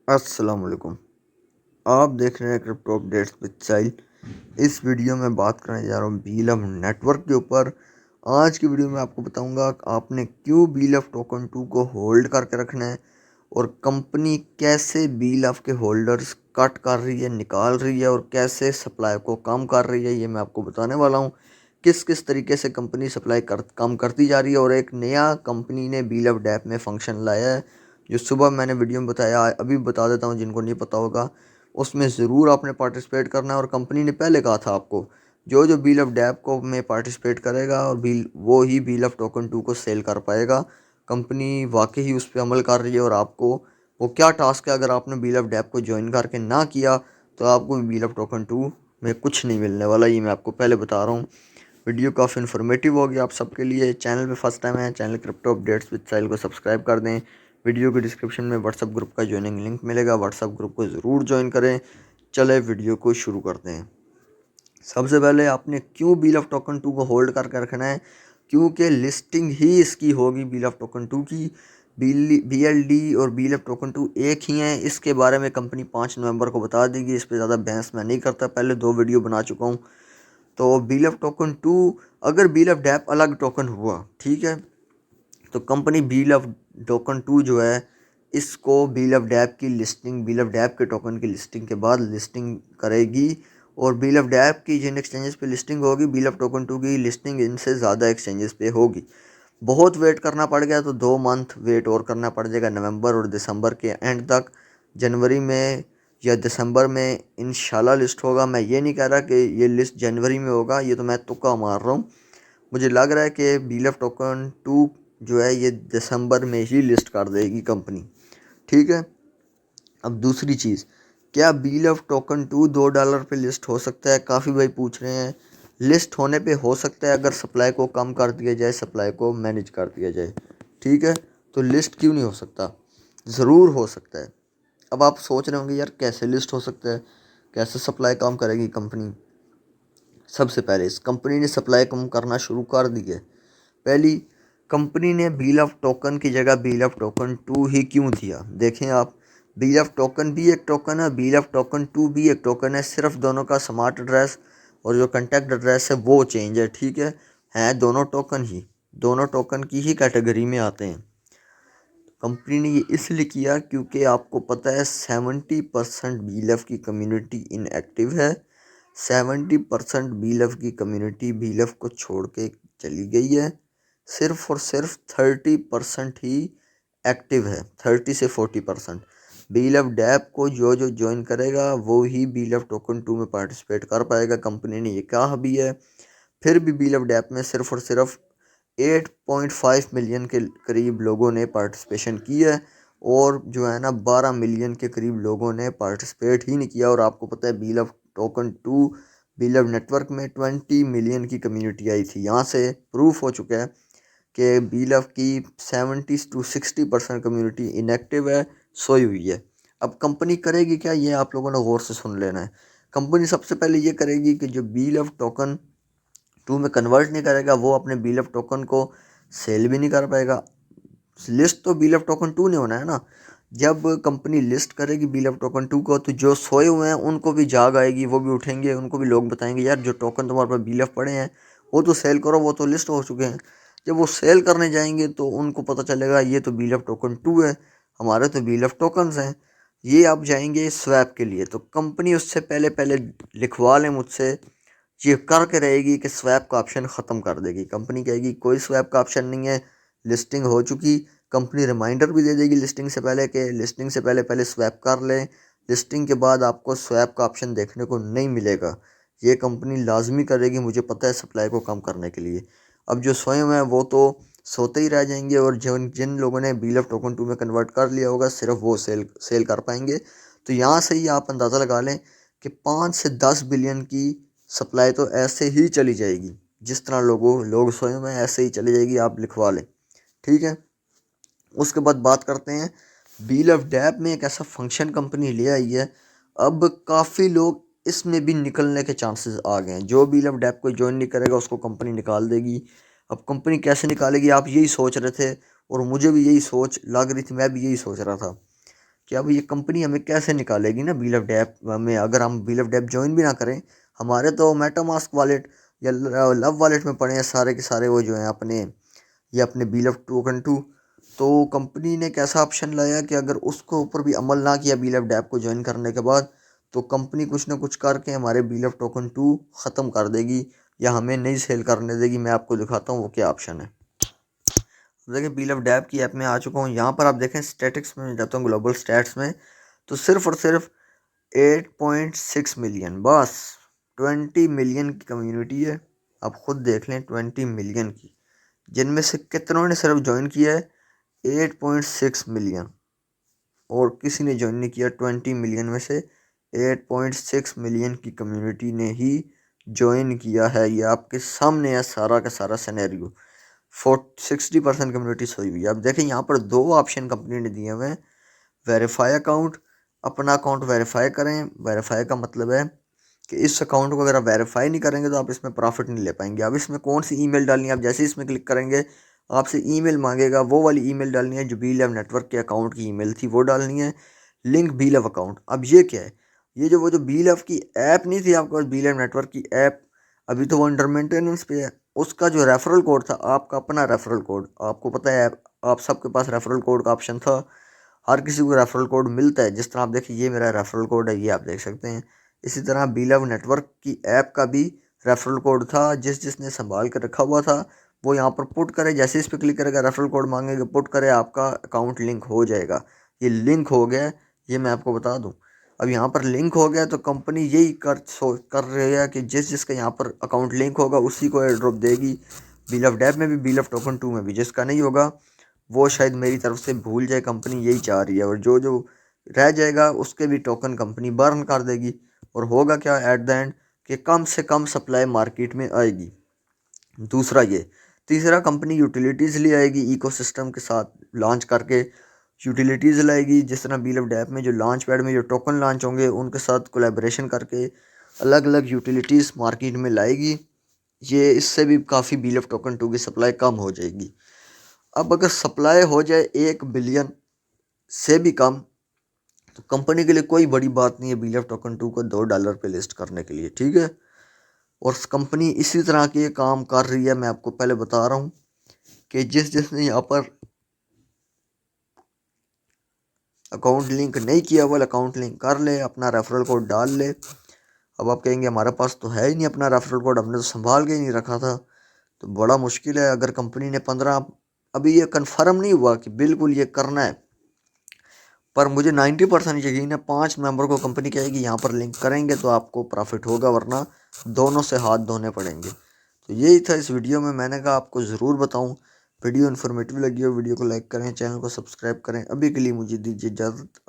अस्सलाम वालेकुम। आप देख रहे हैं क्रिप्टो अपडेट्स विद साहिल। इस वीडियो में बात करने जा रहा हूँ बीएलएफ नेटवर्क के ऊपर। आज की वीडियो में आपको बताऊंगा कि आपने क्यों बीएलएफ टोकन 2 को होल्ड करके रखना है और कंपनी कैसे बीएलएफ के होल्डर्स कट कर रही है, निकाल रही है और कैसे सप्लाई को कम कर रही है, ये मैं आपको बताने वाला हूँ। किस किस तरीके से कंपनी सप्लाई कम करती जा रही है और एक नया कंपनी ने बीएलएफ डैप में फंक्शन लाया है जो सुबह मैंने वीडियो में बताया, अभी बता देता हूँ जिनको नहीं पता होगा। उसमें ज़रूर आपने पार्टिसिपेट करना है और कंपनी ने पहले कहा था आपको जो जो बीएलएफ डैप को में पार्टिसिपेट करेगा और वो ही बीएलएफ टोकन 2 को सेल कर पाएगा। कंपनी वाकई ही उस पर अमल कर रही है और आपको वो क्या टास्क है, अगर आपने बीएलएफ डैप को ज्वाइन करके ना किया तो आपको बीएलएफ टोकन 2 में कुछ नहीं मिलने वाला, ये मैं आपको पहले बता रहा हूँ। वीडियो काफ़ी इन्फॉर्मेटिव होगी आप सबके लिए। चैनल पे फर्स्ट टाइम है, चैनल क्रिप्टो अपडेट्स विद साहिल को सब्सक्राइब कर दें। वीडियो के डिस्क्रिप्शन में व्हाट्सअप ग्रुप का ज्वाइनिंग लिंक मिलेगा, व्हाट्सअप ग्रुप को ज़रूर ज्वाइन करें। चले वीडियो को शुरू करते हैं। सबसे पहले आपने क्यों बीएलएफ टोकन 2 को होल्ड करके रखना है, क्योंकि लिस्टिंग ही इसकी होगी बीएलएफ टोकन 2 की। बीएलडी और बीएलएफ टोकन 2 एक ही हैं। इसके बारे में कंपनी 5 नवंबर को बता देगी, इस पर ज़्यादा बहस मैं नहीं करता, पहले 2 वीडियो बना चुका हूँ। तो बीएलएफ टोकन 2, अगर बीएलएफ डैप अलग टोकन हुआ, ठीक है, तो कंपनी बीएलएफ टोकन 2 जो है इसको बीएलएफ डैप की लिस्टिंग, बीएलएफ डैप के टोकन की लिस्टिंग के बाद लिस्टिंग करेगी और बीएलएफ डैप की जिन एक्सचेंजेस पे लिस्टिंग होगी बीएलएफ टोकन 2 की लिस्टिंग इनसे ज़्यादा एक्सचेंजेस पे होगी। बहुत वेट करना पड़ गया तो 2 मंथ वेट और करना पड़ जाएगा, नवंबर और दिसंबर के एंड तक। जनवरी में या दिसंबर में इंशाल्लाह लिस्ट होगा। मैं ये नहीं कह रहा कि ये लिस्ट जनवरी में होगा, ये तो मैं तुक्का मार रहा हूँ। मुझे लग रहा है कि बीएलएफ टोकन 2 जो है ये दिसंबर में ही लिस्ट कर देगी कंपनी, ठीक है। अब दूसरी चीज़, क्या बीएलएफ टोकन 2 $2 पे लिस्ट हो सकता है? काफ़ी भाई पूछ रहे हैं। लिस्ट होने पे हो सकता है अगर सप्लाई को कम कर दिया जाए, सप्लाई को मैनेज कर दिया जाए, ठीक है। तो लिस्ट क्यों नहीं हो सकता? ज़रूर हो सकता है। अब आप सोच रहे होंगे यार कैसे लिस्ट हो सकता है, कैसे सप्लाई कम करेगी कंपनी? सबसे पहले इस कंपनी ने सप्लाई कम करना शुरू कर दी है। पहली, कंपनी ने बीएलएफ टोकन की जगह बीएलएफ टोकन 2 ही क्यों दिया? देखें आप, बीएलएफ टोकन भी एक टोकन है, बीएलएफ टोकन 2 भी एक टोकन है, सिर्फ दोनों का स्मार्ट एड्रेस और जो कंटेक्ट एड्रेस है वो चेंज है, ठीक है दोनों टोकन ही, दोनों टोकन की ही कैटेगरी में आते हैं। कंपनी ने ये इसलिए किया क्योंकि आपको पता है 70% बीएलएफ की कम्युनिटी इनएक्टिव है। 70% बीएलएफ की कम्युनिटी बीएलएफ को छोड़ के चली गई है। सिर्फ और सिर्फ 30% ही एक्टिव है। 30 से 40% बीएलएफ डैप को जो जो ज्वाइन करेगा वो ही बीएलएफ टोकन 2 में पार्टिसिपेट कर पाएगा। कंपनी ने ये कहा भी है। फिर भी बीएलएफ डैप में सिर्फ और सिर्फ 8.5 मिलियन के करीब लोगों ने पार्टिसिपेशन की है और जो है ना 12 मिलियन के करीब लोगों ने पार्टिसिपेट ही नहीं किया। और आपको पता है बीएलएफ टोकन 2 बीएलएफ नेटवर्क में 20 मिलियन की कम्युनिटी आई थी। यहाँ से प्रूफ हो चुका है कि बीएलएफ की 70 से 60% कम्युनिटी इनएक्टिव है, सोई हुई है। अब कंपनी करेगी क्या, ये आप लोगों ने गौर से सुन लेना है। कंपनी सबसे पहले ये करेगी कि जो बीएलएफ टोकन 2 में कन्वर्ट नहीं करेगा वो अपने बीएलएफ टोकन को सेल भी नहीं कर पाएगा। लिस्ट तो बीएलएफ टोकन 2 नहीं होना है ना। जब कंपनी लिस्ट करेगी बीएलएफ टोकन 2 को तो जो सोए हुए हैं उनको भी जाग आएगी, वो भी उठेंगे, उनको भी लोग बताएंगे यार जो टोकन तुम्हारे पास बीएलएफ पड़े हैं वो तो सेल करो, वो तो लिस्ट हो चुके हैं। जब वो सेल करने जाएंगे तो उनको पता चलेगा ये तो बीएलएफ टोकन 2 है, हमारे तो बीएलएफ टोकन्स हैं। ये आप जाएंगे स्वैप के लिए तो कंपनी उससे पहले पहले लिखवा लें मुझसे, ये करके रहेगी कि स्वैप का ऑप्शन ख़त्म कर देगी। कंपनी कहेगी कोई स्वैप का ऑप्शन नहीं है, लिस्टिंग हो चुकी। कंपनी रिमाइंडर भी दे देगी लिस्टिंग से पहले कि लिस्टिंग से पहले पहले स्वैप कर लें, लिस्टिंग के बाद आपको स्वैप का ऑप्शन देखने को नहीं मिलेगा। ये कंपनी लाजमी करेगी, मुझे पता है, सप्लाई को कम करने के लिए। अब जो स्वयं है वो तो सोते ही रह जाएंगे और जिन जिन लोगों ने बीएलएफ टोकन 2 में कन्वर्ट कर लिया होगा सिर्फ वो सेल कर पाएंगे। तो यहाँ से ही आप अंदाज़ा लगा लें कि 5 से 10 बिलियन की सप्लाई तो ऐसे ही चली जाएगी, जिस तरह लोग स्वयं में ऐसे ही चली जाएगी, आप लिखवा लें, ठीक है। उसके बाद बात करते हैं बीएलएफ डैप में एक ऐसा फंक्शन कंपनी ले आई है। अब काफ़ी लोग इसमें भी निकलने के चांसेस आ गए हैं। जो बीएलएफ डैप को ज्वाइन नहीं करेगा उसको कंपनी निकाल देगी। अब कंपनी कैसे निकालेगी, आप यही सोच रहे थे और मुझे भी यही सोच लग रही थी, मैं भी यही सोच रहा था कि अब ये कंपनी हमें कैसे निकालेगी ना बील ऑफ डेप में। अगर हम बील ऑफ डेप ज्वाइन भी ना करें, हमारे तो मेटामास्क वॉलेट या लव वॉलेट में पड़े हैं सारे के सारे वो जो हैं अपने, ये अपने बील ऑफ टोकन 2। तो कंपनी ने कैसा ऑप्शन लाया कि अगर उसको ऊपर भी अमल ना किया बील ऑफ डेप को ज्वाइन करने के बाद, तो कंपनी कुछ ना कुछ करके हमारे बील ऑफ टोकन 2 ख़त्म कर देगी या हमें नहीं सेल करने देगी। मैं आपको दिखाता हूँ वो क्या ऑप्शन है। देखिए बील ऑफ डेप की ऐप में आ चुका हूँ। यहाँ पर आप देखें स्टैटिक्स में जाता हूँ, ग्लोबल स्टैट्स में, तो सिर्फ और सिर्फ 8.6 मिलियन, बस 20 मिलियन की कम्युनिटी है। आप खुद देख लें 20 मिलियन की, जिनमें से कितनों ने सिर्फ ज्वाइन किया है 8.6 मिलियन, और किसी ने ज्वाइन नहीं किया। 20 मिलियन में से 8.6 मिलियन की कम्युनिटी ने ही ज्वाइन किया है। ये आपके सामने है सारा का सारा सिनेरियो। 60% कम्युनिटी सोई हुई है। अब देखें यहाँ पर दो ऑप्शन कंपनी ने दिए हुए हैं। वेरीफाई अकाउंट, अपना अकाउंट वेरीफाई करें। वेरीफाई का मतलब है कि इस अकाउंट को अगर आप वेरीफाई नहीं करेंगे तो आप इसमें प्रॉफिट नहीं ले पाएंगे। अब इसमें कौन सी ईमेल डालनी है, आप जैसे इसमें क्लिक करेंगे आपसे ईमेल मांगेगा, वो वाली ईमेल डालनी है जो बीलैब नेटवर्क के अकाउंट की ईमेल थी, वो डालनी है। Link BLab account. अब ये क्या है, ये जो वो जो बीलैब की ऐप नहीं थी आपके पास, बीलैब नेटवर्क की ऐप, अभी तो वो अंडर मेंटेनेंस पे है। उसका जो रेफरल कोड था, आपका अपना रेफरल कोड, आपको पता है आप सबके पास रेफरल कोड का ऑप्शन था। हर किसी को रेफरल कोड मिलता है। जिस तरह आप देखिए ये मेरा रेफरल कोड है, ये आप देख सकते हैं। इसी तरह बीलैब नेटवर्क की ऐप का भी रेफरल कोड था। जिसने संभाल कर रखा हुआ था वो यहाँ पर पुट करे, जैसे इस पर क्लिक करेगा रेफरल कोड मांगेगा, पुट करे, आपका अकाउंट लिंक हो जाएगा। ये लिंक हो गया, ये मैं आपको बता दूं। अब यहाँ पर लिंक हो गया तो कंपनी यही कर रही है कि जिसका यहाँ पर अकाउंट लिंक होगा उसी को एयर ड्रॉप देगी। बील ऑफ डेप में भी, बील ऑफ टोकन 2 में भी। जिसका नहीं होगा वो शायद मेरी तरफ से भूल जाए, कंपनी यही चाह रही है। और जो जो रह जाएगा उसके भी टोकन कंपनी बर्न कर देगी। और होगा क्या एट द एंड, कि कम से कम सप्लाई मार्केट में आएगी। दूसरा ये, तीसरा कंपनी यूटिलिटीज़ ले आएगी इकोसिस्टम के साथ लॉन्च करके। यूटिलिटीज़ लाएगी जिस तरह बील ऑफ डेप में जो लॉन्च पैड में जो टोकन लॉन्च होंगे उनके साथ कोलैबोरेशन करके अलग अलग यूटिलिटीज़ मार्केट में लाएगी। ये इससे भी काफ़ी बील ऑफ टोकन 2 की सप्लाई कम हो जाएगी। अब अगर सप्लाई हो जाए 1 बिलियन से भी कम, तो कंपनी के लिए कोई बड़ी बात नहीं है बील ऑफ टोकन 2 को $2 पे लिस्ट करने के लिए, ठीक है। और कंपनी इसी तरह के काम कर रही है। मैं आपको पहले बता रहा हूँ कि जिसने यहाँ पर अकाउंट लिंक नहीं किया वो अकाउंट लिंक कर ले, अपना रेफरल कोड डाल ले। अब आप कहेंगे हमारे पास तो है ही नहीं अपना रेफरल कोड, हमने तो संभाल के ही नहीं रखा था। तो बड़ा मुश्किल है। अगर कंपनी ने 15, अभी ये कंफर्म नहीं हुआ कि बिल्कुल ये करना है, पर मुझे 90% यकीन है 5 मेंबर को कंपनी कहेगी यहाँ पर लिंक करेंगे तो आपको प्रॉफिट होगा, वरना दोनों से हाथ धोने पड़ेंगे। तो यही था इस वीडियो में, मैंने कहा आपको ज़रूर बताऊँ। वीडियो इन्फॉर्मेटिव लगी हो वीडियो को लाइक करें, चैनल को सब्सक्राइब करें। अभी के लिए मुझे दीजिए इजाज़त।